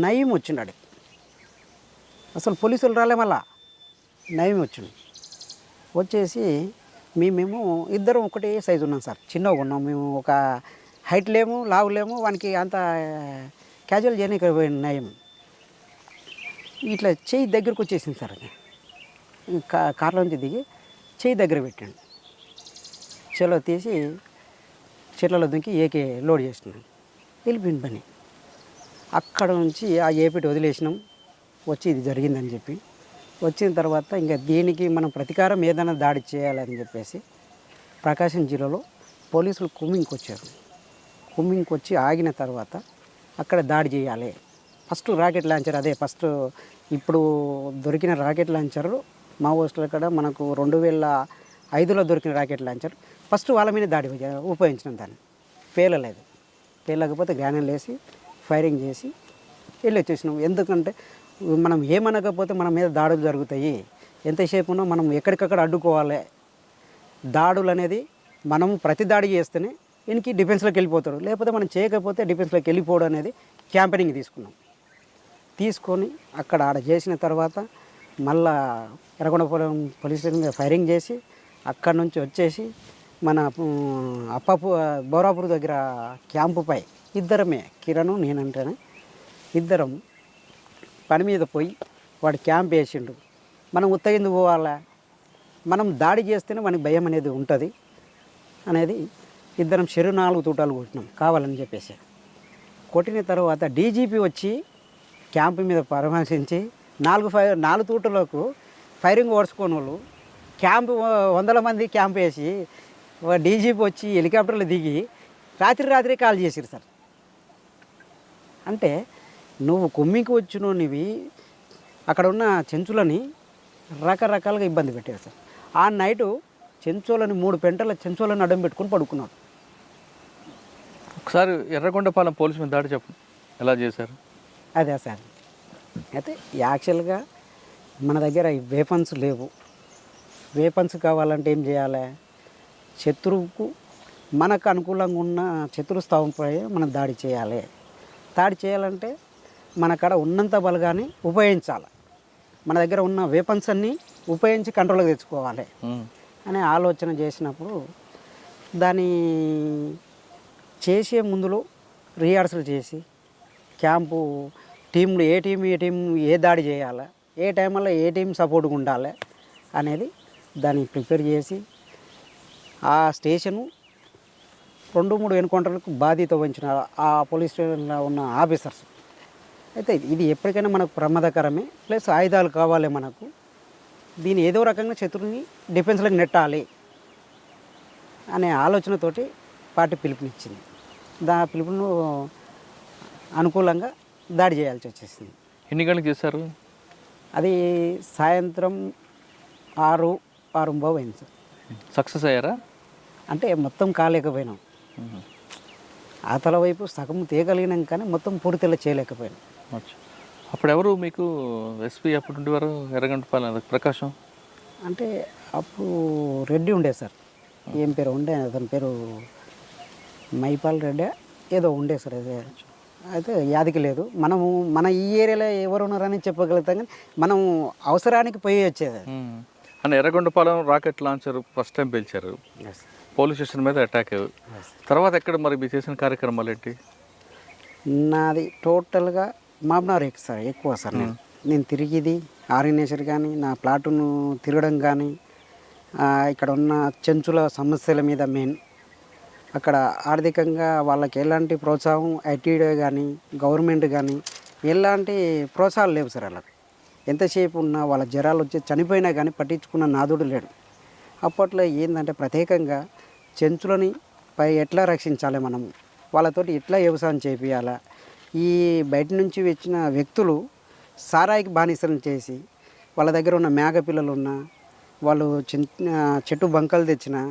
నయం వచ్చిండు. అసలు పోలీసులు రాలే, మళ్ళా నయం వచ్చిండు. వచ్చేసి మేము ఇద్దరం ఒకటే సైజు ఉన్నాం సార్, చిన్నగా ఉన్నాం మేము. ఒక హైట్ లేము, లావు లేము, వానికి అంత క్యాజువల్ చేయడానికి పోయిన నయం. ఇట్లా చెయ్యి దగ్గరకు వచ్చేసింది సార్. అది కార్లోంచి దిగి చెయ్యి దగ్గర పెట్టాడు. చెలో తీసి చెట్లలో దుంకి ఏకే లోడ్ చేసినాం. వెళ్ళిపోయింది పని. అక్కడ నుంచి ఆ ఏపీటి వదిలేసినాం. వచ్చి ఇది జరిగిందని చెప్పి వచ్చిన తర్వాత ఇంకా దీనికి మనం ప్రతీకారం ఏదైనా దాడి చేయాలని చెప్పేసి ప్రకాశం జిల్లాలో పోలీసులు కుమ్మింగ్కి వచ్చారు. కుమ్మింగ్కి వచ్చి ఆగిన తర్వాత అక్కడ దాడి చేయాలి. ఫస్ట్ రాకెట్ లాంచర్, అదే ఫస్ట్ ఇప్పుడు దొరికిన రాకెట్ లాంచర్ మావోయిస్టుల కాడ మనకు 2005లో దొరికిన రాకెట్ లాంచర్ ఫస్ట్ వాళ్ళ మీద దాడి ఉపయోగించినాం. దాన్ని పేలలేదు. పేలకపోతే గ్రానైల్ వేసి ఫైరింగ్ చేసి వెళ్ళి వచ్చేసినాం. ఎందుకంటే మనం ఏమనకపోతే మన మీద దాడులు జరుగుతాయి. ఎంతసేపు ఉన్నా మనం ఎక్కడికక్కడ అడ్డుకోవాలి. దాడులు అనేది మనం ప్రతి దాడి చేస్తేనే ఈయనకి డిఫెన్స్లోకి వెళ్ళిపోతాడు. లేకపోతే మనం చేయకపోతే డిఫెన్స్లోకి వెళ్ళిపోవడం అనేది క్యాంపెనింగ్ తీసుకున్నాం. తీసుకొని అక్కడ ఆడ చేసిన తర్వాత మళ్ళా ఎర్రగొండపురం పోలీస్ స్టేషన్ మీద ఫైరింగ్ చేసి అక్కడి నుంచి వచ్చేసి మన బోరాపూర్ దగ్గర క్యాంపుపై ఇద్దరమే, కిరణ్ నేనంటేనే ఇద్దరం పని మీద పోయి వాడు క్యాంప్ వేసిండు. మనం ఉత్తగింది పోవాలా, మనం దాడి చేస్తేనే మనకి భయం అనేది ఉంటుంది అనేది ఇద్దరం 4 తూటాలు కొట్టినాం కావాలని చెప్పేసి. కొట్టిన తర్వాత డీజీపీ వచ్చి క్యాంపు మీద పరామర్శించి 4 తూటలకు ఫైరింగ్ ఓడ్చుకోని వాళ్ళు క్యాంపు 100 మంది క్యాంప్ వేసి డీజీపీ వచ్చి హెలికాప్టర్లో దిగి రాత్రి కాల్ చేసిరు సార్. అంటే నువ్వు కొమ్మికి వచ్చినవి అక్కడ ఉన్న చెంచులని రకరకాలుగా ఇబ్బంది పెట్టారు సార్. ఆ నైటు చెంచోలని 3 పెంటల చెంచోలను అడ్డం పెట్టుకొని పడుకున్నాడు. ఒకసారి ఎర్రగొండపాలెం పోలీసు మీద దాడి చెప్పు, ఎలా చేశారు? అదే సార్, అయితే యాక్చువల్గా మన దగ్గర వేపన్స్ లేవు. వేపన్స్ కావాలంటే ఏం చేయాలి? శత్రువుకు మనకు అనుకూలంగా ఉన్న శత్రుస్థావంపై మనం దాడి చేయాలి. దాడి చేయాలంటే మన కాడ ఉన్నంత బలగాన్ని ఉపయోగించాలి. మన దగ్గర ఉన్న వేపన్స్ అన్నీ ఉపయోగించి కంట్రోల్కి తెచ్చుకోవాలి అనే ఆలోచన చేసినప్పుడు దాన్ని చేసే ముందులో రిహార్సల్ చేసి క్యాంపు టీంలు ఏ టీం ఏ దాడి చేయాలి, ఏ టైంలో ఏ టీం సపోర్ట్గా ఉండాలి అనేది దాన్ని ప్రిపేర్ చేసి ఆ స్టేషను 2-3 ఎన్కౌంటర్లకు బాధ్యత వహించిన ఆ పోలీస్ స్టేషన్లో ఉన్న ఆఫీసర్స్. అయితే ఇది ఎప్పటికైనా మనకు ప్రమాదకరమే, ప్లస్ ఆయుధాలు కావాలి మనకు. దీన్ని ఏదో రకంగా శత్రువుని డిఫెన్స్లోకి నెట్టాలి అనే ఆలోచనతోటి పార్టీ పిలుపునిచ్చింది. పిలుపును అనుకూలంగా దాడి చేయాల్సి వచ్చేసింది. ఎన్ని గంటలకు చేశారు? అది సాయంత్రం 6:30 అయింది సార్. సక్సెస్ అయ్యారా? అంటే మొత్తం కాలేకపోయినాం. ఆతల వైపు సగం తీయగలిగినాం కానీ మొత్తం పూర్తిగా చేయలేకపోయినాం. అప్పుడు ఎవరు మీకు ఎస్పీ అప్పుడు ఉండేవారు? ఎర్రగొండపాలెం ప్రకాశం అంటే అప్పుడు రెడ్డి ఉండే సార్. ఏం పేరు ఉండే, అతని పేరు మైపాల్ రెడ్డి ఏదో ఉండే సార్. అదే అయితే యాదికి లేదు. మనము మన ఈ ఏరియాలో ఎవరు ఉన్నారని చెప్పగలుగుతాం కానీ మనం అవసరానికి పోయి వచ్చేది. అని Yerragondapalem rocket launcher first time పిలిచారు, పోలీస్ స్టేషన్ మీద అటాక్. తర్వాత ఎక్కడ మరి మీరు చేసిన కార్యక్రమాలు ఏంటి? నాది టోటల్గా మాబ్నార్ సార్, ఎక్కువ సార్. నేను తిరిగిది ఆర్గనైజర్ కానీ నా ప్లాటును తిరగడం కానీ ఇక్కడ ఉన్న చెంచుల సమస్యల మీద మెయిన్. అక్కడ ఆర్థికంగా వాళ్ళకి ఎలాంటి ప్రోత్సాహం ఐటీడీ కానీ గవర్నమెంట్ కానీ ఎలాంటి ప్రోత్సాహాలు లేవు సార్. వాళ్ళకి ఎంతసేపు ఉన్నా వాళ్ళ జ్వరాలు వచ్చి చనిపోయినా కానీ పట్టించుకున్న నాదుడు లేడు. అప్పట్లో ఏంటంటే ప్రత్యేకంగా చెంచులని ఎట్లా రక్షించాలి, మనం వాళ్ళతోటి ఎట్లా వ్యవసాయం చేపియాలా. ఈ బయట నుంచి వచ్చిన వ్యక్తులు సారాయికి బానిసలను చేసి వాళ్ళ దగ్గర ఉన్న మేక పిల్లలు ఉన్న వాళ్ళు చెట్టు బంకలు తెచ్చినా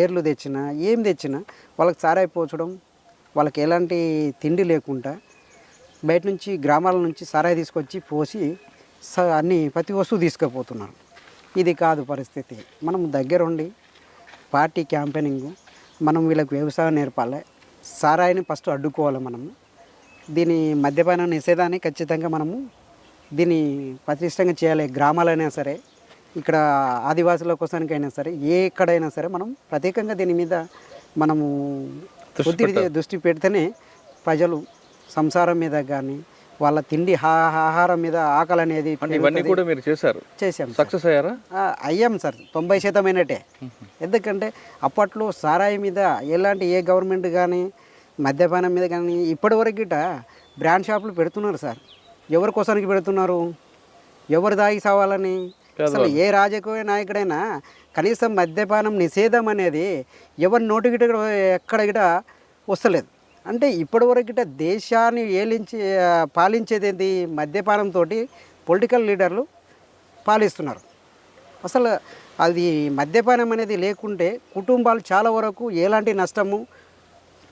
ఏర్లు తెచ్చినా ఏం తెచ్చినా వాళ్ళకి సారాయి పోచడం, వాళ్ళకి ఎలాంటి తిండి లేకుండా బయట నుంచి గ్రామాల నుంచి సారాయి తీసుకొచ్చి పోసి అన్ని ప్రతి వస్తువు తీసుకుపోతున్నారు. ఇది కాదు పరిస్థితి. మనం దగ్గరుండి పార్టీ క్యాంపెయినింగ్, మనం వీళ్ళకి వ్యవసాయం నేర్పాలి, సారాయిని ఫస్ట్ అడ్డుకోవాలి. మనము దీని మద్యపాన నిషేధాన్ని ఖచ్చితంగా మనము దీన్ని పటిష్టంగా చేయాలి. గ్రామాలైనా సరే, ఇక్కడ ఆదివాసుల కోసానికైనా సరే, ఎక్కడైనా సరే మనం ప్రత్యేకంగా దీని మీద మనము దృష్టి పెడితేనే ప్రజలు సంసారం మీద కానీ వాళ్ళ తిండి ఆహారం మీద ఆకలి అనేది ఇవన్నీ కూడా మీరు చేశాం. సక్సెస్ అయ్యారా? అయ్యాం సార్, 90% అయినట్టే. ఎందుకంటే అప్పట్లో సారాయి మీద ఎలాంటి ఏ గవర్నమెంట్ కానీ మద్యపానం మీద కానీ ఇప్పటివరకు గిట బ్రాండ్ షాపులు పెడుతున్నారు సార్. ఎవరి కోసానికి పెడుతున్నారు? ఎవరు దాగి సావాలని? అసలు ఏ రాజకీయ నాయకుడైనా కనీసం మద్యపానం నిషేధం అనేది ఎవరి నోటి గిట ఎక్కడ గిట వస్తలేదు. అంటే ఇప్పటివరకు గిట దేశాన్ని పాలించేది ఏంటి? మద్యపానంతో పొలిటికల్ లీడర్లు పాలిస్తున్నారు. అసలు అది మద్యపానం అనేది లేకుంటే కుటుంబాలు చాలా వరకు ఎలాంటి నష్టము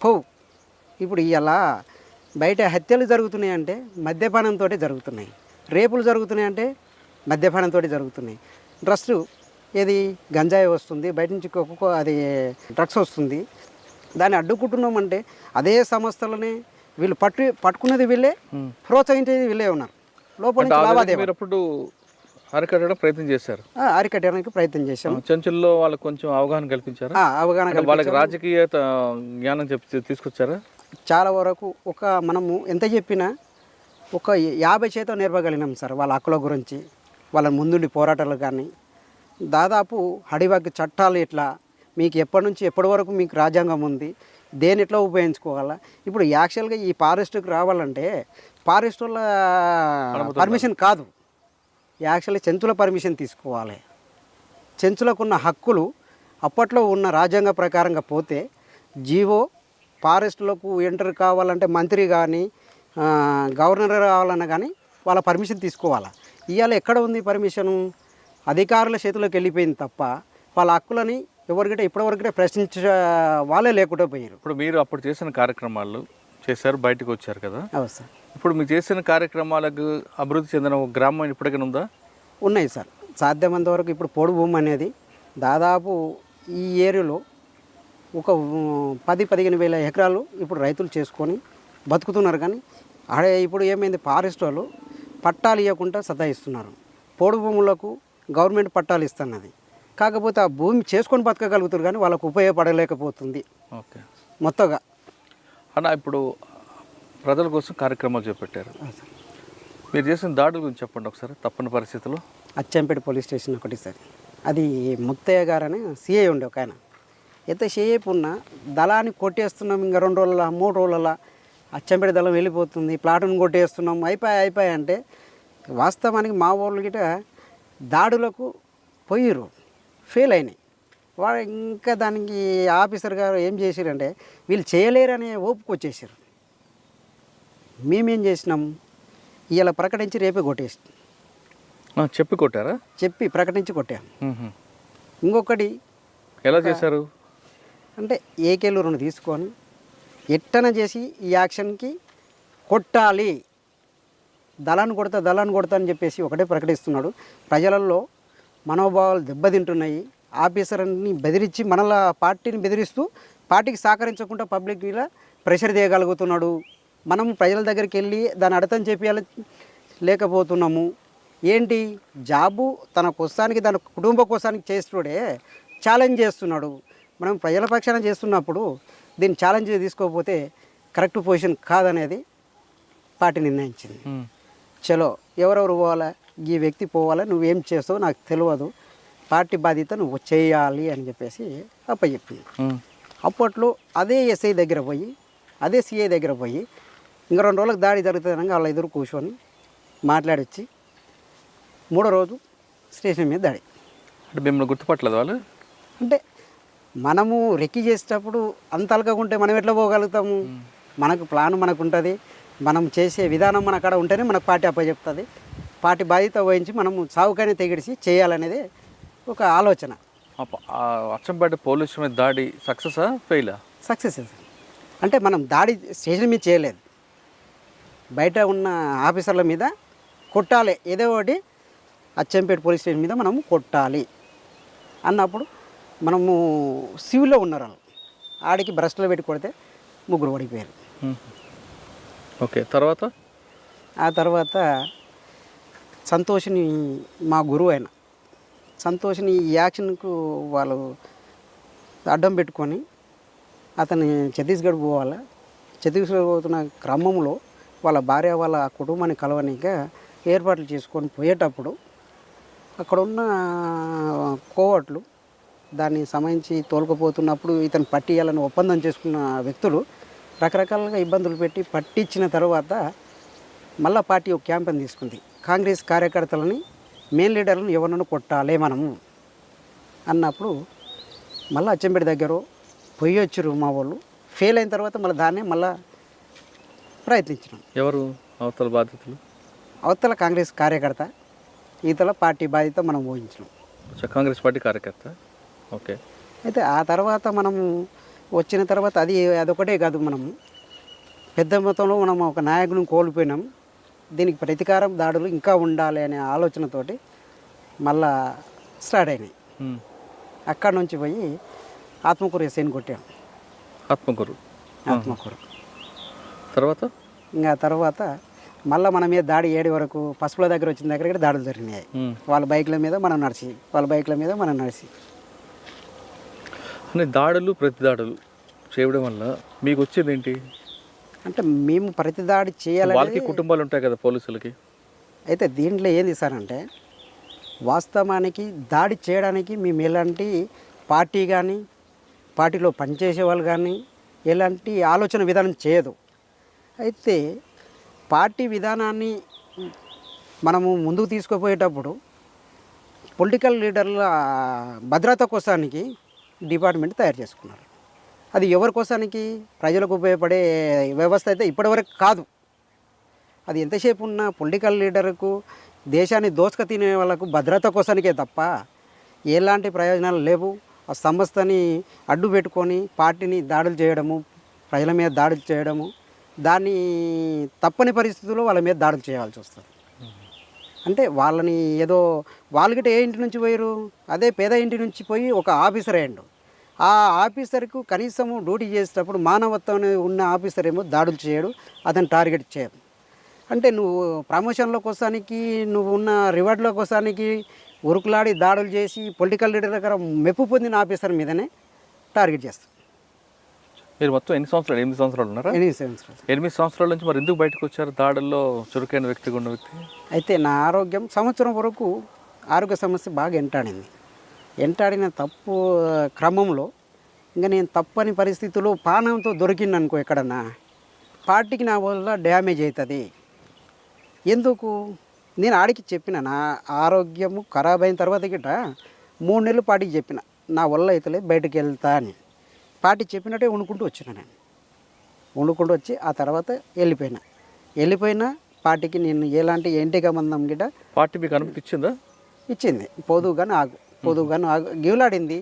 పోవు. ఇప్పుడు ఇలా బయట హత్యలు జరుగుతున్నాయంటే మద్యపానంతో జరుగుతున్నాయి, రేపులు జరుగుతున్నాయంటే మద్యపానంతో జరుగుతున్నాయి. డ్రగ్స్ ఏది గంజాయి వస్తుంది, బయట నుంచి అది డ్రగ్స్ వస్తుంది. దాన్ని అడ్డుకుంటున్నామంటే అదే సంస్థలనే వీళ్ళు పట్టుకునేది వీళ్ళే, ప్రోత్సహించేది వీళ్ళే ఉన్నారు. లోపల నుంచి లావాదేవీలు అరికట్టడం ప్రయత్నం చేశారు. అరికట్టడానికి ప్రయత్నం చేశాం. చెంచుల్లో వాళ్ళకి కొంచెం అవగాహన కల్పించారు. వాళ్ళకి రాజకీయ జ్ఞానం తీసుకొచ్చారా? చాలా వరకు మనము ఎంత చెప్పినా 50% నేర్పగలిగినాం సార్. వాళ్ళ హక్కుల గురించి, వాళ్ళ ముందుండి పోరాటాలు కానీ, దాదాపు అడివాకి చట్టాలు ఎట్లా, మీకు ఎప్పటి నుంచి ఎప్పటి వరకు మీకు రాజ్యాంగం ఉంది, దేని ఎట్లా ఉపయోగించుకోవాలా. ఇప్పుడు యాక్చువల్గా ఈ ఫారెస్ట్కి రావాలంటే ఫారెస్ట్ వాళ్ళ పర్మిషన్ కాదు, యాక్చువల్లీ చెంచుల పర్మిషన్ తీసుకోవాలి. చెంచులకు ఉన్న హక్కులు అప్పట్లో ఉన్న రాజ్యాంగ ప్రకారంగా పోతే జీవో ఫారెస్ట్లకు ఎంటర్ కావాలంటే మంత్రి కానీ గవర్నర్ కావాలన్నా కానీ వాళ్ళ పర్మిషన్ తీసుకోవాలా. ఇవాళ ఎక్కడ ఉంది పర్మిషను? అధికారుల చేతిలోకి వెళ్ళిపోయింది తప్ప వాళ్ళ హక్కులని ఎవరికంటే ఇప్పటివరకంటే ప్రశ్నించే వాళ్ళే లేకుండా పోయారు. ఇప్పుడు మీరు అప్పుడు చేసిన కార్యక్రమాలు చేశారు, బయటకు వచ్చారు కదా. అవును సార్. ఇప్పుడు మీరు చేసిన కార్యక్రమాలకు అభివృద్ధి చెందిన ఒక గ్రామం ఇప్పటికైనా ఉందా? ఉన్నాయి సార్, సాధ్యమైనంత వరకు. ఇప్పుడు పోడు భూమి అనేది దాదాపు ఈ ఏరియాలో ఒక 10-15 వేల ఎకరాలు ఇప్పుడు రైతులు చేసుకొని బతుకుతున్నారు. కానీ అడే ఇప్పుడు ఏమైంది, ఫారెస్ట్ వాళ్ళు పట్టాలు ఇవ్వకుండా సతాయిస్తున్నారు. పోడు భూములకు గవర్నమెంట్ పట్టాలు ఇస్తున్నది, కాకపోతే ఆ భూమి చేసుకొని బతకగలుగుతారు కానీ వాళ్ళకు ఉపయోగపడలేకపోతుంది. ఓకే, మొత్తంగా అన్న ఇప్పుడు ప్రజల కోసం కార్యక్రమాలు చేపట్టారు. మీరు చేసిన దాడుల గురించి చెప్పండి ఒకసారి. తప్పని పరిస్థితుల్లో అచ్చంపేట పోలీస్ స్టేషన్ ఒకటి సార్, అది ముత్తయ్య గారని సిఐ ఉండే ఒక ఆయన. ఎంతసేపు ఉన్నా దళాన్ని కొట్టేస్తున్నాం, ఇంకా 2 రోజుల 3 రోజుల అచ్చంపేట దళం వెళ్ళిపోతుంది, ప్లాటును కొట్టేస్తున్నాం, అయిపోయాయి అంటే వాస్తవానికి మా వాళ్ళు గిట దాడులకు పోయిర్రు, ఫెయిల్ అయినాయి. వాడు ఇంకా దానికి ఆఫీసర్ గారు ఏం చేశారంటే వీళ్ళు చేయలేరనే ఓపుకు వచ్చేసారు. మేమేం చేసినాం, ఇవాళ ప్రకటించి రేపే కొట్టేసి చెప్పి కొట్టారా? చెప్పి ప్రకటించి కొట్టాం. ఇంకొకటి ఎలా చేశారు అంటే ఏకేలు 2 తీసుకొని ఎట్టన చేసి ఈ యాక్షన్కి కొట్టాలి, దళాన్ని కొడతా అని చెప్పేసి ఒకటే ప్రకటిస్తున్నాడు. ప్రజలలో మనోభావాలు దెబ్బతింటున్నాయి. ఆఫీసర్ని బెదిరించి మనల పార్టీని బెదిరిస్తూ పార్టీకి సహకరించకుండా పబ్లిక్ మీద ప్రెషర్ చేయగలుగుతున్నాడు. మనం ప్రజల దగ్గరికి వెళ్ళి దాన్ని అర్థం చెప్పాలి లేకపోతున్నాము. ఏంటి జాబు తన కోసానికి తన కుటుంబ కోసానికి చేస్తుడే ఛాలెంజ్ చేస్తున్నాడు. మనం ప్రజల పక్షాన చేస్తున్నప్పుడు దీన్ని ఛాలెంజ్ తీసుకోకపోతే కరెక్ట్ పొజిషన్ కాదనేది పార్టీ నిర్ణయించింది. చలో ఎవరెవరు పోవాలా, ఈ వ్యక్తి పోవాలా, నువ్వేం చేస్తావు నాకు తెలియదు, పార్టీ బాధ్యత నువ్వు చేయాలి అని చెప్పేసి అప్పచెప్పింది. అప్పట్లో అదే ఎస్ఐ దగ్గర పోయి అదే సిఐ దగ్గర పోయి ఇంకా 2 రోజులకు దాడి జరుగుతుందనగా వాళ్ళ ఎదురు కూర్చొని మాట్లాడొచ్చి 3వ రోజు స్టేషన్ మీద దాడి. అంటే మిమ్మల్ని గుర్తుపట్టలేదు వాళ్ళు? అంటే మనము రెక్కి చేసేటప్పుడు అంత అలకకుంటే మనం ఎట్లా పోగలుగుతాము? మనకు ప్లాన్ మనకు ఉంటుంది, మనం చేసే విధానం మన కాడ ఉంటేనే మనకు పార్టీ అప్పచెప్తుంది. పార్టీ బాధ్యత వహించి మనము సావుకైనా తెగిడిసి చేయాలనేది ఒక ఆలోచన. అచ్చంపేట పోలీసు మీద దాడి సక్సెసా ఫెయిలా? సక్సెస్. అంటే మనం దాడి స్టేషన్ మీద చేయలేదు, బయట ఉన్న ఆఫీసర్ల మీద కొట్టాలి, ఏదో ఒకటి అచ్చంపేట పోలీస్ స్టేషన్ మీద మనము కొట్టాలి అన్నప్పుడు మనము సివిల్లో ఉన్నారు వాళ్ళు, ఆడికి బ్రష్లో పెట్టి కొడితే 3 పడిపోయారు. ఓకే, తర్వాత ఆ తర్వాత సంతోష్ని మా గురువు అయిన సంతోష్ని ఈ యాక్షన్కు వాళ్ళు అడ్డం పెట్టుకొని అతన్ని ఛత్తీస్గఢ్ పోవాలి. ఛత్తీస్గఢ్ పోతున్న క్రమంలో వాళ్ళ భార్య వాళ్ళ కుటుంబాన్ని కలవనీక ఏర్పాట్లు చేసుకొని పోయేటప్పుడు అక్కడ ఉన్న కోవట్లు దాన్ని సంబంధించి తోలుకుపోతున్నప్పుడు ఇతను పట్టియాలని ఒప్పందం చేసుకున్న వ్యక్తులు రకరకాలుగా ఇబ్బందులు పెట్టి పట్టించిన తర్వాత మళ్ళా పార్టీ ఒక క్యాంపెయిన్ తీసుకుంది. కాంగ్రెస్ కార్యకర్తలని మెయిన్ లీడర్లను ఎవరినైనా కొట్టాలి మనము అన్నప్పుడు మళ్ళీ అచ్చంపేట దగ్గర పోయి వచ్చారు మా వాళ్ళు. ఫెయిల్ అయిన తర్వాత మళ్ళీ దాన్నే మళ్ళీ ప్రయత్నించినాం. ఎవరు అవతల బాధితులు? అవతల కాంగ్రెస్ కార్యకర్త, ఈతల పార్టీ బాధ్యత మనం ఊహించినాం. కాంగ్రెస్ పార్టీ కార్యకర్త. ఓకే. అయితే ఆ తర్వాత మనము వచ్చిన తర్వాత అదొకటే కాదు, మనము పెద్ద మొత్తంలో మనం ఒక నాయకుని కోల్పోయినాం. దీనికి ప్రతీకారం దాడులు ఇంకా ఉండాలి అనే ఆలోచనతోటి మళ్ళా స్టార్ట్ అయినాయి. అక్కడ నుంచి పోయి ఆత్మకూరు ఎస్ఐని కొట్టాం. ఆత్మకూరు తర్వాత ఇంకా తర్వాత మళ్ళీ మన మీద దాడి 7 వరకు పసుపుల దగ్గర వచ్చిన దగ్గర దాడులు జరిగినాయి. వాళ్ళ బైక్ల మీద మనం నడిచి అంటే దాడులు ప్రతి దాడులు చేయడం వల్ల మీకు వచ్చేది ఏంటి? అంటే మేము ప్రతి దాడి చేయాలి. వాళ్ళకి కుటుంబాలు ఉంటాయి కదా పోలీసులకి. అయితే దీంట్లో ఏంది సార్ అంటే వాస్తవానికి దాడి చేయడానికి మేము ఎలాంటి పార్టీ కానీ పార్టీలో పనిచేసే వాళ్ళు కానీ ఎలాంటి ఆలోచన విధానం చేయదు. అయితే పార్టీ విధానాన్ని మనము ముందుకు తీసుకుపోయేటప్పుడు పొలిటికల్ లీడర్ల భద్రత కోసానికి డిపార్ట్మెంట్ తయారు చేసుకున్నారు. అది ఎవరి కోసానికి? ప్రజలకు ఉపయోగపడే వ్యవస్థ అయితే ఇప్పటివరకు కాదు. అది ఎంతసేపు ఉన్న పొలిటికల్ లీడర్కు దేశాన్ని దోసుక తినే వాళ్ళకు భద్రత కోసానికే తప్ప ఎలాంటి ప్రయోజనాలు లేవు. ఆ సంస్థని అడ్డు పెట్టుకొని పార్టీని దాడులు చేయడము, ప్రజల మీద దాడులు చేయడము, దాన్ని తప్పని పరిస్థితుల్లో వాళ్ళ మీద దాడులు చేయాల్సి వస్తుంది. అంటే వాళ్ళని ఏదో వాళ్ళకిట ఏ ఇంటి నుంచి పోయారు? అదే పేద ఇంటి నుంచి పోయి ఒక ఆఫీసర్ అయ్యండు. ఆ ఆఫీసర్కు కనీసము డ్యూటీ చేసేటప్పుడు మానవత్వం ఉన్న ఆఫీసర్ ఏమో దాడులు చేయడు, అతను టార్గెట్ చేయడు. అంటే నువ్వు ప్రమోషన్ల కోసానికి, నువ్వు ఉన్న రివార్డుల కోసానికి ఉరుకులాడి దాడులు చేసి పొలిటికల్ లీడర్ దగ్గర మెప్పు పొందిన ఆఫీసర్ మీదనే టార్గెట్ చేస్తావు. మీరు మొత్తం 8 సంవత్సరాలు ఉన్నారా? 8 సంవత్సరాలు. 8 సంవత్సరాల నుంచి మరి ఎందుకు బయటకు వచ్చారు? దాడుల్లో చురుకైన వ్యక్తిగా ఉన్న వ్యక్తి. అయితే నా ఆరోగ్యం సంవత్సరం వరకు ఆరోగ్య సమస్య బాగా ఎంటాడిన తప్పు క్రమంలో ఇంకా నేను తప్పని పరిస్థితుల్లో పానంతో దొరికింది అనుకో ఎక్కడన్నా, పార్టీకి నా వల్ల డ్యామేజ్ అవుతుంది. ఎందుకు? నేను ఆడికి చెప్పిన నా ఆరోగ్యము ఖరాబ్ అయిన తర్వాత గిట్ట 3 నెలలు పార్టీకి చెప్పిన నా వల్ల అవుతలే బయటకు వెళ్తా అని. పార్టీ చెప్పినట్టే వండుకుంటూ వచ్చిన. నేను వండుకుంటూ వచ్చి ఆ తర్వాత వెళ్ళిపోయినా పార్టీకి నేను ఎలాంటి ఎంటిక మందం గిట్ట పార్టీ మీకు అనుమతి ఇచ్చింది. పోదు కానీ ఆగు గివులాడింది.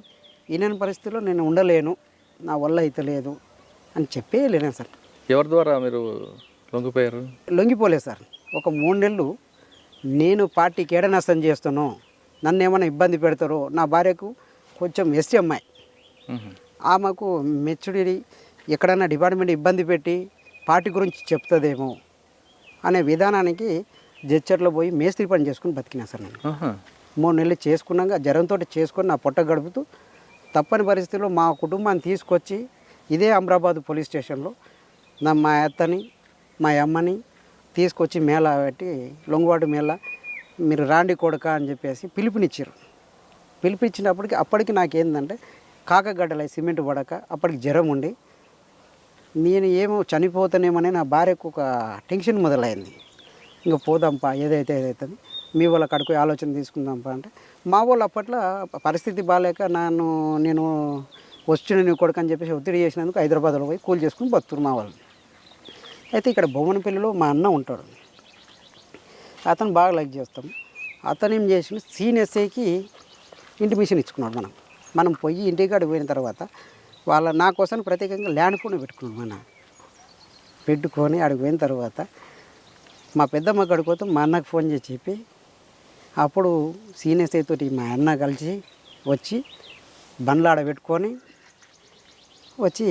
ఈయన పరిస్థితిలో నేను ఉండలేను, నా వల్ల అయితలేదు అని చెప్పి వెళ్ళినా సార్. ఎవరి ద్వారా మీరు లొంగిపోయారు? లొంగిపోలేదు సార్. ఒక 3 నెలలు నేను పార్టీకి ఏడ నష్టం చేస్తాను, నన్ను ఏమైనా ఇబ్బంది పెడతారో, నా భార్యకు కొంచెం ఎస్టీ అమ్మాయి, ఆమెకు మెచ్చుడి ఎక్కడైనా డిపార్ట్మెంట్ ఇబ్బంది పెట్టి పార్టీ గురించి చెప్తుందేమో అనే విధానానికి జడ్చర్లో పోయి మేస్త్రి పని చేసుకుని బతికినా సార్. నేను 3 నెలలు చేసుకున్నాక జ్వరంతో చేసుకొని నా పొట్ట గడుపుతూ తప్పని పరిస్థితుల్లో మా కుటుంబాన్ని తీసుకొచ్చి ఇదే అమరాబాద్ పోలీస్ స్టేషన్లో మా అత్తని మా అమ్మని తీసుకొచ్చి మేళ పెట్టి లొంగువాటు మేళ మీరు రాండి కొడక అని చెప్పేసి పిలిపించినప్పటికి అప్పటికి నాకేందంటే కాకగడ్డలై సిమెంట్ పడక అప్పటికి జ్వరం ఉండి నేను ఏమో చనిపోతానేమని నా భార్యకు ఒక టెన్షన్ మొదలైంది. ఇంకా పోదాంపా ఏదైతే మీ వాళ్ళ కడుకు ఆలోచన తీసుకుందాంపా అంటే మా వాళ్ళు అప్పట్లో పరిస్థితి బాగాలేక నేను వచ్చిన నీ కొడుకు అని చెప్పేసి ఒత్తిడి చేసినందుకు హైదరాబాద్లో పోయి కూలి చేసుకుని బతుకురు మా వాళ్ళు. అయితే ఇక్కడ బొమ్మనపల్లిలో మా అన్న ఉంటాడు, అతను బాగా లైక్ చేస్తాం. అతను ఏం చేసిన సీనియర్సీకి ఇంటిమేషన్ ఇచ్చుకున్నాడు. మనం పోయి ఇంటికాడికి పోయిన తర్వాత నా కోసం ప్రత్యేకంగా ల్యాండ్ ఫోన్ పెట్టుకున్నాడు. పెట్టుకొని అక్కడికి పోయిన తర్వాత మా పెద్దమ్మ కాడికి పోతే మా అన్నకు ఫోన్ చేసి చెప్పి అప్పుడు సీనియర్సీ తోటి మా అన్న కలిసి వచ్చి బండ్లు ఆడ పెట్టుకొని వచ్చి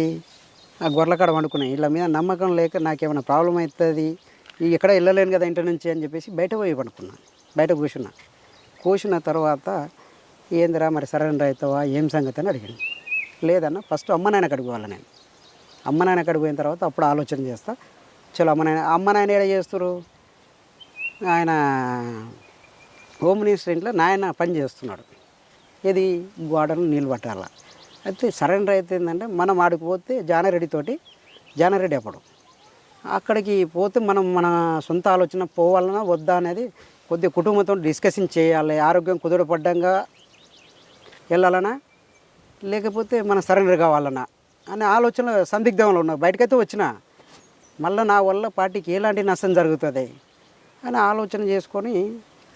ఆ గొర్రెల కాడ వండుకున్నాయి. వీళ్ళ మీద నమ్మకం లేక నాకేమైనా ప్రాబ్లం అవుతుంది, ఎక్కడ వెళ్ళలేను కదా ఇంటి నుంచి అని చెప్పేసి బయట పోయి పడుకున్నాను. బయట కూర్చున్న తర్వాత ఏందిరా మరి సరెండర్ అవుతావా ఏం సంగతి అని అడిగాను. లేదన్న ఫస్ట్ అమ్మ నాయన కాడికి పోవాలి నేను. అమ్మ నాయన కాడికి పోయిన తర్వాత అప్పుడు ఆలోచన చేస్తా. చలో అమ్మ నాయన ఏడ చేస్తారు, ఆయన హోమ్ మినిస్టర్ ఇంట్లో నాయన పని చేస్తున్నాడు. ఇది గోడను నీళ్ళు పట్టాల. అయితే సరెండర్ అయితే ఏంటంటే మనం ఆడికి పోతే జానారెడ్డి అప్పుడు అక్కడికి పోతే మనం మన సొంత ఆలోచన పోవాలన్నా వద్దా అనేది కొద్దిగా కుటుంబంతో డిస్కషన్ చేయాలి. ఆరోగ్యం కుదుటపడ్డంగా వెళ్ళాలన్నా లేకపోతే మన సరెండర్ కావాలన్నా అనే ఆలోచన సందిగ్ధంలో ఉన్నా. బయటకైతే వచ్చిన మళ్ళీ నా వల్ల పార్టీకి ఎలాంటి నష్టం జరుగుతుంది అని ఆలోచన చేసుకొని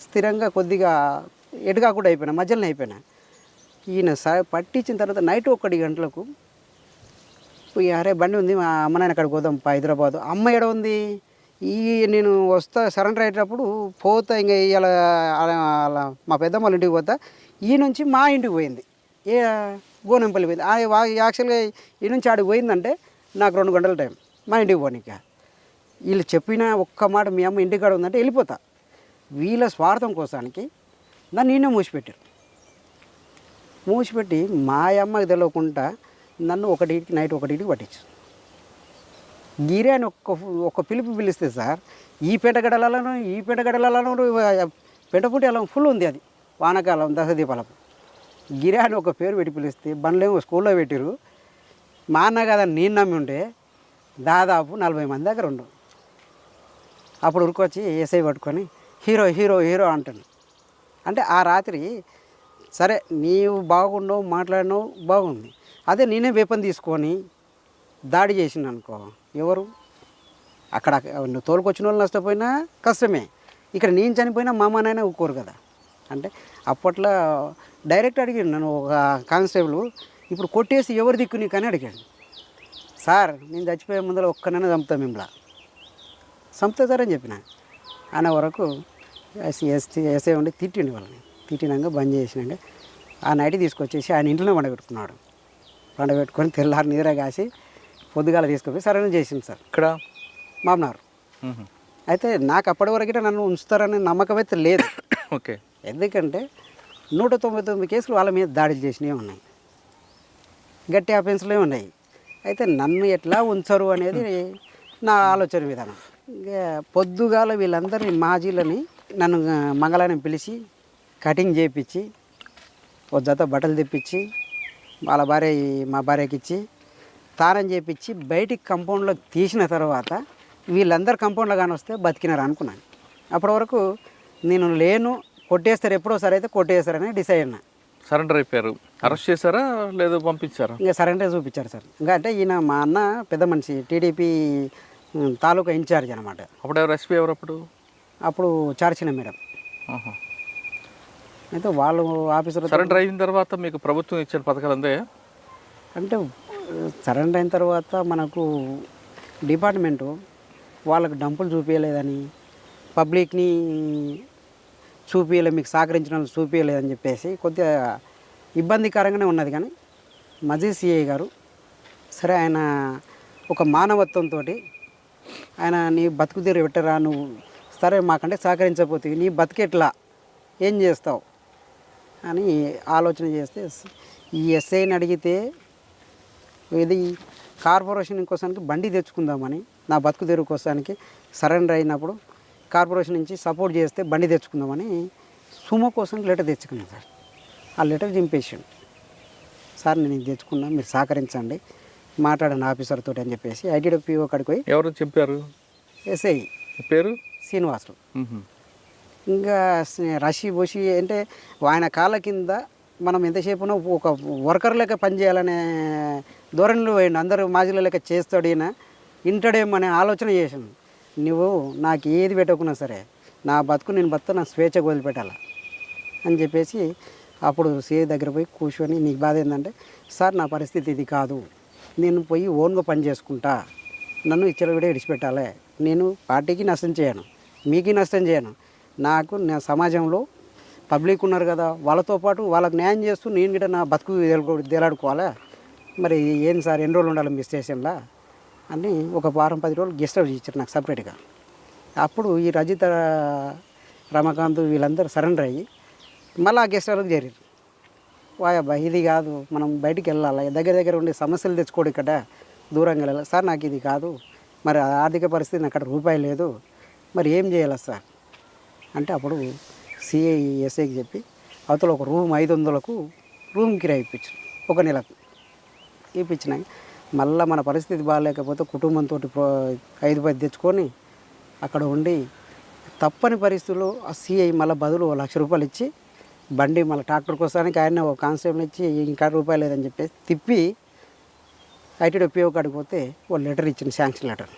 స్థిరంగా కొద్దిగా ఎటుగా కూడా అయిపోయినా, మధ్యలోనే అయిపోయినా. ఈయన పట్టించిన తర్వాత నైట్ 1 గంటలకు అరే బండి ఉంది మా అమ్మ నాయన అక్కడికి పోదాం హైదరాబాదు. అమ్మ ఎడ ఉంది, నేను వస్తా సరెండర్ అయ్యేటప్పుడు పోతా ఇంకా అలా మా పెద్దమ్మ వాళ్ళ ఇంటికి పోతా. ఈ నుంచి మా ఇంటికి పోయింది, గోనెంపల్లి పోయింది. యాక్చువల్గా ఈ నుంచి ఆడికి పోయిందంటే నాకు 2 గంటల టైం మా ఇంటికి పోనీక. వీళ్ళు చెప్పిన ఒక్క మాట మీ అమ్మ ఇంటికాడ ఉందంటే వెళ్ళిపోతా. వీళ్ళ స్వార్థం కోసానికి నన్ను నేనే మూసిపెట్టి మా అమ్మకి తెలియకుండా నన్ను నైట్ 1కి పట్టించు. గిరి అని ఒక్క పిలుపు పిలిస్తే సార్ ఈ పెంటగడలను పెంటపుట్టి అలా ఫుల్ ఉంది. అది వానకాలం దశదీపాలకు గిరి అని ఒక పేరు పెట్టి పిలిస్తే బండ్లేమో స్కూల్లో పెట్టిరు. మా అన్న కదా నేను నమ్మి ఉంటే దాదాపు 40 మంది దగ్గర ఉండు. అప్పుడు ఉరికొచ్చి ఎస్ఐ పట్టుకొని హీరో హీరో హీరో అంటాను. అంటే ఆ రాత్రి సరే నీవు బాగుండవు మాట్లాడినావు బాగుంది, అదే నేనే వేపన్ తీసుకొని దాడి చేసింది అనుకో ఎవరు అక్కడ తోలుకొచ్చిన వాళ్ళు నష్టపోయినా కష్టమే, ఇక్కడ నేను చనిపోయినా మా అమ్మ నాయన ఊరుకోరు కదా. అంటే అప్పట్లో డైరెక్ట్ అడిగాను నన్ను ఒక కానిస్టేబుల్, ఇప్పుడు కొట్టేసి ఎవరు దిక్కు నీకు అని అడిగాడు. సార్ నేను చచ్చిపోయే ముందర ఒక్కనైనా చంపుతా మిమ్మల్ని, చంపుతా సార్ అని చెప్పిన. అన్న వరకు ఎస్ఐ ఉండి తిట్టిండి వాళ్ళని. తిట్టినాక బంద్ చేసినాక ఆ నైట్ తీసుకొచ్చేసి ఆయన ఇంట్లోనే పండబెట్టుకొని తెల్లారి నిద్ర కాసి పొద్దుగాల తీసుకుపోయి సరైన చేసింది సార్ ఇక్కడ మామనారు. అయితే నాకు అప్పటి వరకు నన్ను ఉంచుతారనే నమ్మకం అయితే లేదు. ఓకే, ఎందుకంటే 199 కేసులు వాళ్ళ మీద దాడులు చేసినవి ఉన్నాయి, గట్టి ఆఫెన్స్లే ఉన్నాయి. అయితే నన్ను ఎట్లా ఉంచరు అనేది నా ఆలోచన విధానం. ఇంకా పొద్దుగాల వీళ్ళందరినీ మాజీలని నన్ను మంగళాన్ని పిలిచి కటింగ్ చేయించి ఓ జత బట్టలు తెప్పించి మా భార్యకి ఇచ్చి తానం చేయించి బయటికి కంపౌండ్లో తీసిన తర్వాత వీళ్ళందరూ కంపౌండ్లో కానీ వస్తే బతికినారు అనుకున్నాను. అప్పటి వరకు నేను లేను, కొట్టేస్తారు ఎప్పుడోసారి అయితే కొట్టేస్తారని డిసైడ్ అయినా. సరెండర్ అయిపోయారు, అరెస్ట్ చేశారా లేదా పంపించారా? ఇంకా సరెండర్ చూపించారు సార్. ఇంకా అంటే ఈయన మా అన్న పెద్ద మనిషి టీడీపీ తాలూకా ఇన్ఛార్జ్ అనమాట. అప్పుడు ఎవరు ఎస్పీ ఎవరు అప్పుడు చార్చిన మేడం. అయితే వాళ్ళు ఆఫీసర్ సరెండర్ అయిన తర్వాత మీకు ప్రభుత్వం ఇచ్చిన పథకాలు అందే? అంటే సరెండర్ అయిన తర్వాత మనకు డిపార్ట్మెంటు వాళ్ళకి డంపులు చూపించలేదని, పబ్లిక్ని చూపించలేదు, మీకు సహకరించిన వాళ్ళు చూపించలేదని చెప్పేసి కొద్దిగా ఇబ్బందికరంగానే ఉన్నది. కానీ మజీ సిఐ గారు సరే ఆయన ఒక మానవత్వంతో ఆయన నీ బతుకు తీరు పెట్టరా, నువ్వు సరే మాకంటే సహకరించకపోతే నీ బతికెట్లా ఏం చేస్తావు అని ఆలోచన చేస్తే ఈ ఎస్ఐని అడిగితే ఇది కార్పొరేషన్ కోసానికి బండి తెచ్చుకుందామని, నా బతుకు తెరువు కోసానికి సరెండర్ అయినప్పుడు కార్పొరేషన్ నుంచి సపోర్ట్ చేస్తే బండి తెచ్చుకుందామని సుమో కోసం లెటర్ తెచ్చుకున్నాను సార్. ఆ లెటర్ చింపేసాడు. సార్ నేను ఇది తెచ్చుకున్నా, మీరు సహకరించండి, మాట్లాడండి ఆఫీసర్ తోటి అని చెప్పేసి ఐటీడీపీఓ కాడికి పోయి. ఎవరు చెప్పారు? ఎస్ఐ పేరు శ్రీనివాసులు. ఇంకా రషి బోషి అంటే ఆయన కాళ్ళ కింద మనం ఎంతసేపు ఒక వర్కర్ లెక్క పనిచేయాలనే ధోరణిలో పోయిండు. అందరూ మాజీల లెక్క చేస్తాడు ఈయన, ఇంటడేమనే ఆలోచన చేసాను. నువ్వు నాకు ఏది పెట్టకున్నా సరే నా బతుకు నేను నా స్వేచ్ఛగా వదిలిపెట్టాల అని చెప్పేసి అప్పుడు సిఐ దగ్గర పోయి కూర్చొని, నీకు బాధ ఏంటంటే, సార్ నా పరిస్థితి ఇది కాదు, నేను పోయి ఓన్గా పని చేసుకుంటా, నన్ను ఇచ్చలు కూడా విడిచిపెట్టాలి, నేను పార్టీకి నష్టం చేయను, మీకు నష్టం చేయను, నాకు నా సమాజంలో పబ్లిక్ ఉన్నారు కదా వాళ్ళతో పాటు వాళ్ళకి న్యాయం చేస్తూ నేను కూడా నా బతుకు దేలాడుకోవాలా, మరి ఏం సార్ ఎన్ని రోజులు ఉండాలి మీ స్టేషన్లో అని ఒక వారం 10 రోజులు గెస్ట్ హౌస్ ఇచ్చారు నాకు సపరేట్గా. అప్పుడు ఈ రజిత, రమాకాంత్ వీళ్ళందరూ సరెండర్ అయ్యి మళ్ళీ ఆ గెస్ట్ హౌస్కి చేరారు. వాయబ్బా ఇది కాదు, మనం బయటికి వెళ్ళాలి, దగ్గర దగ్గర ఉండే సమస్యలు తెచ్చుకోడు ఇక్కడ, దూరంగా వెళ్ళాలి సార్, నాకు ఇది కాదు, మరి ఆర్థిక పరిస్థితి నాకు అక్కడ రూపాయి లేదు, మరి ఏం చేయాలి సార్ అంటే అప్పుడు సిఐ ఎస్ఐకి చెప్పి అవతల ఒక రూమ్ 500కు రూమ్ కిరాయి ఇప్పించారు, ఒక నెలకు ఇప్పించినాక మళ్ళీ మన పరిస్థితి బాగాలేకపోతే కుటుంబంతో 5-10 తెచ్చుకొని అక్కడ ఉండి తప్పని పరిస్థితుల్లో ఆ సిఐ మళ్ళీ బదులు ₹1,00,000 ఇచ్చి బండి మళ్ళీ ట్రాక్టర్ కోసానికి ఆయన ఒక కానిస్టేబుల్ ఇచ్చి ఇంకా రూపాయలు లేదని చెప్పేసి తిప్పి ఐటీడీ ఉపయోగ కాడిపోతే వాళ్ళు లెటర్ ఇచ్చింది, శాంక్షన్ లెటర్.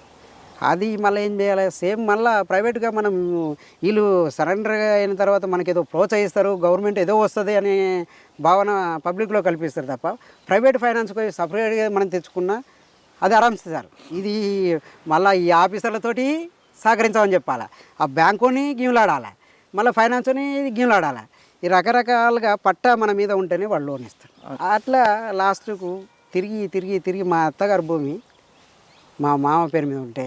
అది మళ్ళీ ఏం చేయాలి, సేమ్ మళ్ళీ ప్రైవేట్గా మనం వీళ్ళు సరెండర్ అయిన తర్వాత మనకి ఏదో ప్రోత్సహిస్తారు, గవర్నమెంట్ ఏదో వస్తుంది అనే భావన పబ్లిక్లో కల్పిస్తారు తప్ప ప్రైవేట్ ఫైనాన్స్కి సపరేట్గా మనం తెచ్చుకున్నా అది ఆరామ్స్ సార్. ఇది మళ్ళీ ఈ ఆఫీసర్లతోటి సహకరించామని చెప్పాలి, ఆ బ్యాంకుని గీములాడాలి, మళ్ళీ ఫైనాన్స్ని గీములాడాలి, ఈ రకరకాలుగా పట్టా మన మీద ఉంటేనే వాళ్ళు లోన్ ఇస్తారు. అట్లా లాస్ట్కు తిరిగి మా అత్తగారి భూమి మా మామ పేరు మీద ఉంటే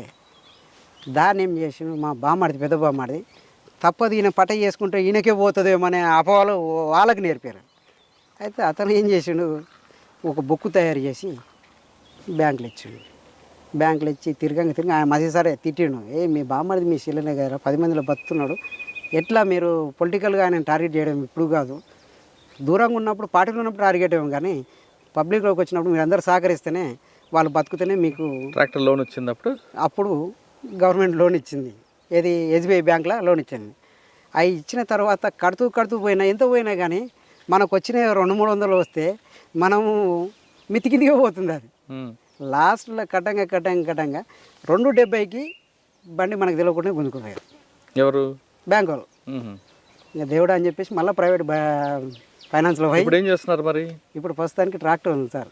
దాన్ని ఏం చేసిండు, మా బామ్మడిది, పెద్ద బామ్మడిది తప్పదు ఈయన పట్ట చేసుకుంటే ఈయనకే పోతుందేమో అనే అపోహలు వాళ్ళకి నేర్పారు. అయితే అతను ఏం చేసిండు, ఒక బుక్ తయారు చేసి బ్యాంకులు ఇచ్చిండు. బ్యాంకులు ఇచ్చి తిరిగి ఆయన మధ్య సరే తిట్టిండు, మీ బామ్మడిది మీ శిలనే గారు 10 మందిలో బతుకుతున్నాడు, ఎట్లా మీరు పొలిటికల్గా ఆయన టార్గెట్ చేయడం ఇప్పుడు కాదు, దూరంగా ఉన్నప్పుడు పార్టీలో ఉన్నప్పుడు టార్గెట్ ఇవ్వం, కానీ పబ్లిక్లోకి వచ్చినప్పుడు మీరు అందరూ సహకరిస్తేనే వాళ్ళు బతుకుతేనే మీకు ట్రాక్టర్ లోన్ వచ్చింది. అప్పుడు గవర్నమెంట్ లోన్ ఇచ్చింది, ఏది ఎస్బీఐ బ్యాంక్లో లోన్ ఇచ్చింది. అవి ఇచ్చిన తర్వాత కడుతూ పోయినా ఎంత పోయినా కానీ మనకు వచ్చిన 200-300 వస్తే మనము మితికిందిగా పోతుంది. అది లాస్ట్లో కట్టంగా 270కి బండి మనకు తెలియకుండా గుంజుకుపోయారు. ఎవరు? బ్యాంక్ వాళ్ళు. ఇంకా దేవుడు అని చెప్పేసి మళ్ళీ ప్రైవేట్ ఫైనాన్స్లో పోయి ఇప్పుడు ఏం చేస్తున్నారు మరి? ఇప్పుడు ప్రస్తుతానికి ట్రాక్టర్ ఉంది సార్,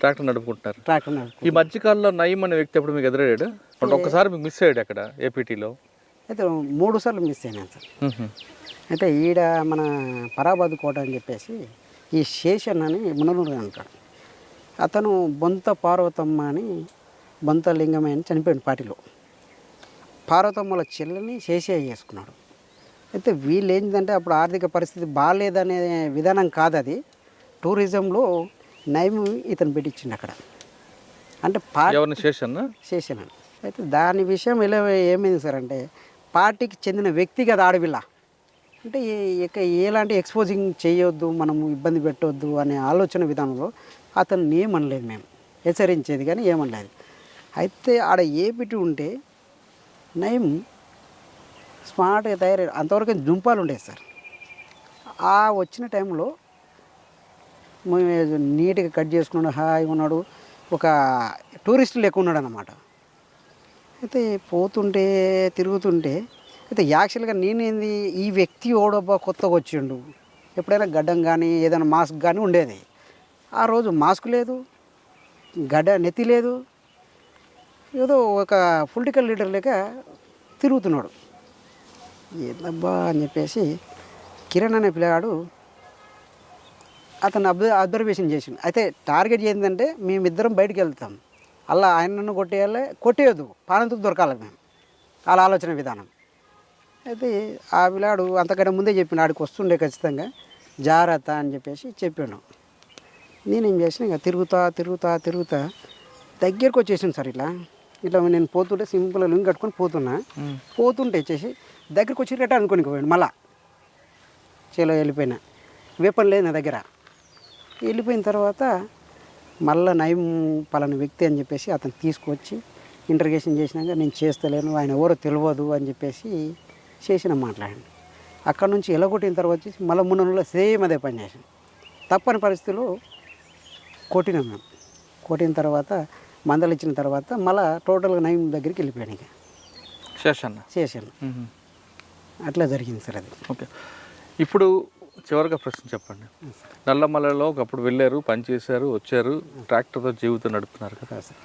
ట్రాక్టర్ నడుపుకుంటున్నారు. ట్రాక్టర్ నడుపు. ఈ మధ్యకాలంలో నయీం అనే వ్యక్తి ఎప్పుడు మీకు ఎదురయ్యాడు? ఒక్కసారి మీకు మిస్ అయ్యాడు అక్కడ ఏపీటీలో. అయితే 3 సార్లు మిస్ అయినాను సార్. అయితే ఈడ మన పరాబాద్ కోట అని చెప్పేసి ఈ శేషన్ అని ముననూరు అంటాడు, అతను బొంత పార్వతమ్మ అని బొంత లింగమే అని చనిపోయాడు పార్టీలో. పార్వతమ్మల చెల్లెని శేషయ్య చేసుకున్నాడు. అయితే వీళ్ళు ఏంటంటే అప్పుడు ఆర్థిక పరిస్థితి బాగాలేదనే విధానం కాదు, అది టూరిజంలో నయం ఇతను పెట్టించిండు అక్కడ. అంటే శేషన్. అయితే దాని విషయం ఇలా ఏమైంది సార్ అంటే పార్టీకి చెందిన వ్యక్తిగత ఆడపిల్ల అంటే ఎలాంటి ఎక్స్పోజింగ్ చేయొద్దు, మనము ఇబ్బంది పెట్టొద్దు అనే ఆలోచన విధానంలో అతను ఏమనలేదు, మేము హెచ్చరించేది కానీ ఏమనలేదు. అయితే ఆడ ఏపిటి ఉంటే నయం స్మార్ట్గా తయారయ్యారు. అంతవరకు జుంపాలు ఉండేది సార్. ఆ వచ్చిన టైంలో నీట్గా కట్ చేసుకున్నాడు, హాయిగా ఉన్నాడు, ఒక టూరిస్ట్ లెక్క ఉన్నాడు అన్నమాట. అయితే పోతుంటే తిరుగుతుంటే అయితే యాక్చువల్గా నేనేంది ఈ వ్యక్తి ఓడబ్బా కొత్తగా వచ్చిండు, ఎప్పుడైనా గడ్డం కానీ ఏదైనా మాస్క్ కానీ ఉండేది, ఆ రోజు మాస్క్ లేదు, నెత్తి లేదు, ఏదో ఒక పొలిటికల్ లీడర్ లేక తిరుగుతున్నాడు. ఏందబ్బా అని చెప్పేసి కిరణ్ అనే పిల్లగాడు అతను అబ్జర్వేషన్ చేసిండు. అయితే టార్గెట్ ఏంటంటే మేమిద్దరం బయటికి వెళ్తాం, అలా ఆయనను కొట్టేయద్దు, పానంతుకు దొరకాలి మేము, అలా ఆలోచన విధానం. అయితే ఆ పిల్లాడు అంతకంటే ముందే చెప్పిండు, ఆడికి వస్తుండే ఖచ్చితంగా జాగ్రత్త అని చెప్పేసి చెప్పాను. నేనేం చేసిన ఇక తిరుగుతా దగ్గరికి వచ్చేసాను సార్. ఇట్లా నేను పోతుంటే సింపుల్గా లింక్ కట్టుకొని పోతుంటే వచ్చేసి దగ్గరికి వచ్చి రేట అనుకోని పోయాడు. మళ్ళా చేలో వెళ్ళిపోయినా, వేపన్ లేదు నా దగ్గర. వెళ్ళిపోయిన తర్వాత మళ్ళీ నయం పలానా వ్యక్తి అని చెప్పేసి అతను తీసుకొచ్చి ఇంటర్గేషన్ చేసినాక నేను చేస్తలేను, ఆయన ఎవరో తెలియదు అని చెప్పేసి చేసిన మాట్లాడండి. అక్కడ నుంచి ఎలగొట్టిన తర్వాత వచ్చేసి మళ్ళీ మున్నలో సేమ్ అదే పని చేసాను. తప్పని పరిస్థితుల్లో కొట్టినాం మేము. కొట్టిన తర్వాత మందలు ఇచ్చిన తర్వాత మళ్ళీ టోటల్గా నయం దగ్గరికి వెళ్ళిపోయాను. ఇక చేశాను. అట్లా జరిగింది సార్ అది. ఓకే, ఇప్పుడు చివరిగా ప్రశ్న చెప్పండి. నల్లమల్లలో ఒకప్పుడు వెళ్ళారు, పనిచేశారు, వచ్చారు, ట్రాక్టర్తో జీవితం నడుపుతున్నారు కదా సార్,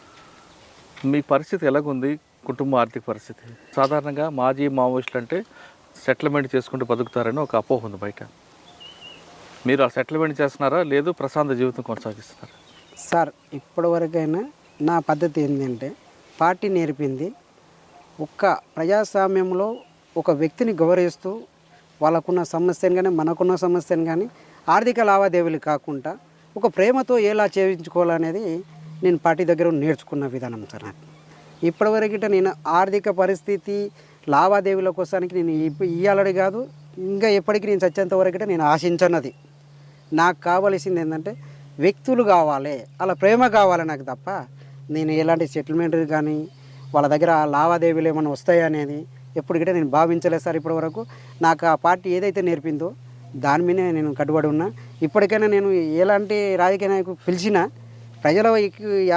మీ పరిస్థితి ఎలాగుంది? కుటుంబ ఆర్థిక పరిస్థితి సాధారణంగా మాజీ మావోయిస్టులు అంటే సెటిల్మెంట్ చేసుకుంటూ బతుకుతారని ఒక అపోహ ఉంది బయట. మీరు ఆ సెటిల్మెంట్ చేస్తున్నారా, లేదు ప్రశాంత జీవితం కొనసాగిస్తున్నారా? సార్ ఇప్పటివరకైనా నా పద్ధతి ఏంటంటే పార్టీ నేర్పింది ఒక్క ప్రజాస్వామ్యంలో ఒక వ్యక్తిని గౌరవిస్తూ వాళ్ళకున్న సమస్యను కానీ మనకున్న సమస్యను కానీ ఆర్థిక లావాదేవీలు కాకుండా ఒక ప్రేమతో ఎలా చేయించుకోవాలనేది నేను పార్టీ దగ్గర నేర్చుకున్న విధానం సార్. నాకు ఇప్పటివరకు నేను ఆర్థిక పరిస్థితి లావాదేవీల కోసానికి నేను ఇయ్యాలని కాదు, ఇంకా ఎప్పటికీ నేను చచ్చేంత వరకు నేను ఆశించన్నది. నాకు కావలసింది ఏంటంటే వ్యక్తులు కావాలి, అలా ప్రేమ కావాలి నాకు తప్ప నేను ఎలాంటి సెటిల్మెంట్ కానీ వాళ్ళ దగ్గర లావాదేవీలు ఏమైనా వస్తాయా అనేది ఎప్పటికంటే నేను భావించలేదు సార్. ఇప్పటివరకు నాకు ఆ పార్టీ ఏదైతే నేర్పిందో దాని మీదే నేను కట్టుబడి ఉన్నా. ఇప్పటికైనా నేను ఎలాంటి రాజకీయ నాయకులు పిలిచినా ప్రజల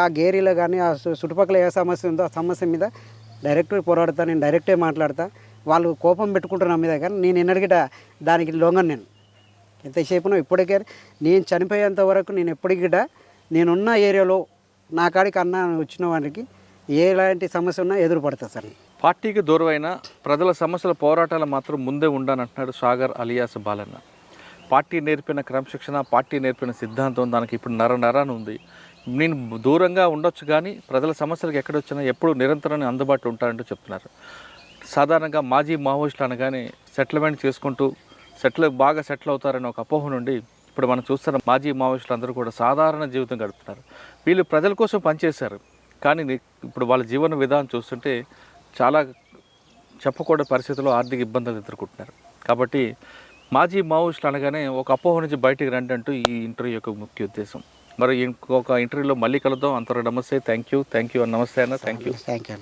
ఆ గేరీలో కానీ ఆ చుట్టుపక్కల ఏ సమస్య ఉందో ఆ సమస్య మీద డైరెక్ట్ పోరాడతా, నేను డైరెక్టే మాట్లాడతా. వాళ్ళు కోపం పెట్టుకుంటారు నా మీద, కానీ నేను ఎన్నడిగిట దానికి లొంగను. నేను ఎంతసేపునో ఇప్పటికే నేను చనిపోయేంత వరకు నేను ఎప్పటికిట నేనున్న ఏరియాలో నా కాడికి అన్న వచ్చిన వారికి ఎలాంటి సమస్య ఉన్నా ఎదురుపడతా సార్. పార్టీకి దూరమైన ప్రజల సమస్యల పోరాటాలు మాత్రం ముందే ఉండాలంటున్నాడు సాగర్ అలియాస్ బాలన్న. పార్టీ నేర్పిన క్రమశిక్షణ, పార్టీ నేర్పిన సిద్ధాంతం దానికి ఇప్పుడు నరాన ఉంది. నేను దూరంగా ఉండొచ్చు కానీ ప్రజల సమస్యలకు ఎక్కడొచ్చినా ఎప్పుడు నిరంతరం అందుబాటులో ఉంటారంటూ చెప్తున్నారు. సాధారణంగా మాజీ మావోయిస్టులు అనగానే సెటిల్మెంట్ చేసుకుంటూ బాగా సెటిల్ అవుతారని ఒక అపోహ నుండి ఇప్పుడు మనం చూస్తున్న మాజీ మావోయిస్టులు అందరూ కూడా సాధారణ జీవితం గడుపుతున్నారు. వీళ్ళు ప్రజల కోసం పనిచేశారు, కానీ ఇప్పుడు వాళ్ళ జీవన విధానం చూస్తుంటే చాలా చెప్పకూడని పరిస్థితుల్లో ఆర్థిక ఇబ్బందులు ఎదుర్కొంటున్నారు. కాబట్టి మాజీ మావోయిస్టులు అనగానే ఒక అపోహ నుంచి బయటికి రండి అంటూ ఈ ఇంటర్వ్యూ యొక్క ముఖ్య ఉద్దేశం. మరి ఇంకొక ఇంటర్వ్యూలో మళ్ళీ కలుద్దాం. అంతవరకు నమస్తే, థ్యాంక్ యూ నమస్తే అన్న, థ్యాంక్ యూ. Thank you.